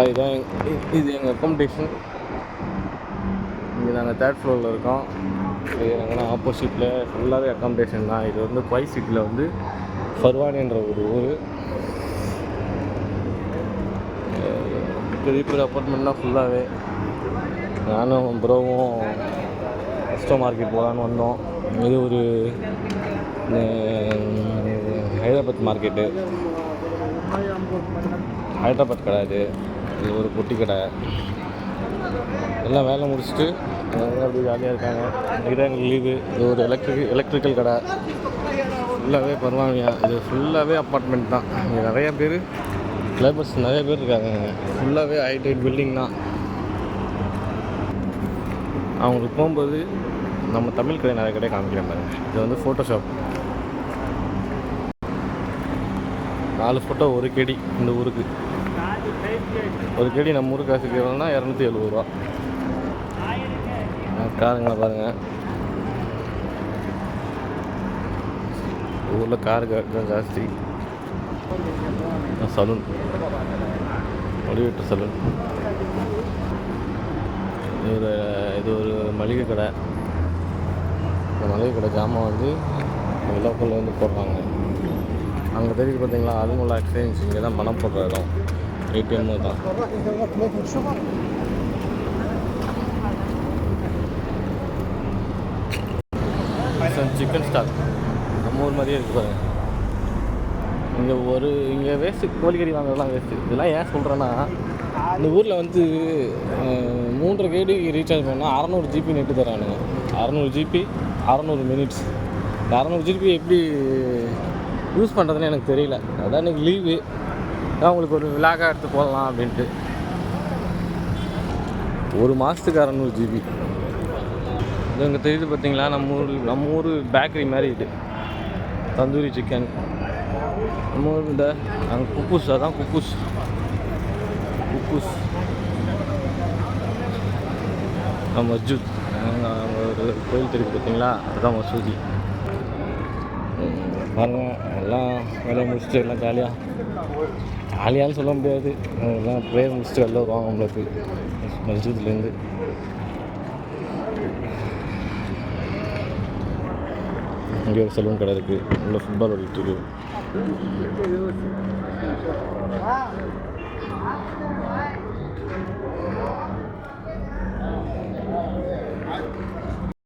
இதுதான் இது எங்கள் அக்காமடேஷன். இங்கே நாங்கள் 3rd ஃப்ளோரில் இருக்கோம். இது எங்கன்னா ஆப்போசிட்டில் ஃபுல்லாகவே அக்காமடேஷன் தான். இது வந்து குவைத் சிட்டியில் வந்து ஃபர்வானின்ற ஒரு ஊர். பெரிய பெரிய அப்பார்ட்மெண்ட்னா ஃபுல்லாகவே. நானும் ப்ரோவும் அஸ்டோ மார்க்கெட் போகலான்னு வந்தோம். இது ஒரு ஹைதராபாத் மார்க்கெட்டு, ஹைதராபாத் கடை. இது ஒரு பொட்டி கடை. எல்லாம் வேலை முடிச்சுட்டு அப்படி ஜாலியாக இருக்காங்க. இதுதான் எங்களுக்கு லீவு. இது ஒரு எலக்ட்ரிக்கல் கடை. ஃபுல்லாகவே பரவாயில்லையா. இது ஃபுல்லாகவே அப்பார்ட்மெண்ட் தான். இங்கே நிறைய பேர் லேபர்ஸ் நிறைய பேர் இருக்காங்க. ஃபுல்லாகவே ஹைடைட் பில்டிங் தான். அவங்களுக்கு போகும்போது நம்ம தமிழ் கடை நிறைய கடை காமிக்கிறேன் பாருங்க. இது வந்து ஃபோட்டோஷாப். 4 ஃபோட்டோ 1 கேடி. இந்த ஊருக்கு 1 கேடி நம்ம ஊருக்கு காசுக்கு எவ்வளோனா 270 ரூபா. காருங்களை பாருங்கள். ஊரில் காரு தான் ஜாஸ்தி. சலூன், முடிவெட்டு சலூன். இது ஒரு மளிகை கடை. இந்த மளிகை கடை ஜாமான் வந்து லோக்கலில் வந்து போடுறாங்க. அங்கே தெரியுது பார்த்தீங்களா, அதுவும் எக்ஸ்சேஞ்ச். இங்கே தான் பணம் போடுற இடம். ஏடிஎம் தான். சிக்கன் ஸ்டால் நம்ம ஊர் மாதிரியே இருக்குது பாருங்க. இங்கே வேஸ்ட்டு கோழிக்கறி வாங்குறதுலாம் வேஸ்ட்டு. இதெல்லாம் ஏன் சொல்கிறேன்னா, இந்த ஊரில் வந்து 3.5 கேடிக்கு ரீசார்ஜ் பண்ணால் 600 ஜிபி நெட்டு தரானுங்க. 600 GB 600 minutes. இந்த 600 ஜிபி எப்படி யூஸ் பண்ணுறதுன்னு எனக்கு தெரியல. அதான் எனக்கு லீவு. அதான் உங்களுக்கு ஒரு விளாகாக எடுத்து போடலாம் அப்படின்ட்டு. ஒரு மாதத்துக்கு 600 ஜிபி. இது இங்கே தெரியுது பார்த்தீங்களா, நம்ம ஊர் பேக்கரி மாதிரி. இது தந்தூரி சிக்கன். நம்ம ஊர் இந்த அங்கே குப்பூஸ். அதான் குப்பூஸ். மஸ்ஜித். அங்கே ஒரு கோயில் தெரியுது பார்த்தீங்களா, அதுதான் மசூதி. பாருங்கள், எல்லாம் வேலையை முடிச்சுட்டு எல்லாம் ஜாலியான்னு சொல்ல முடியாது. எல்லாம் ப்ரேயர் முடிச்சுட்டு வெளில வருவாங்க நம்மளுக்கு மஸ்ஜித்லேருந்து. இங்கே ஒரு சலூன் கடை இருக்குது. உள்ள ஃபுட்பால் ஓடிட்டுருக்கு.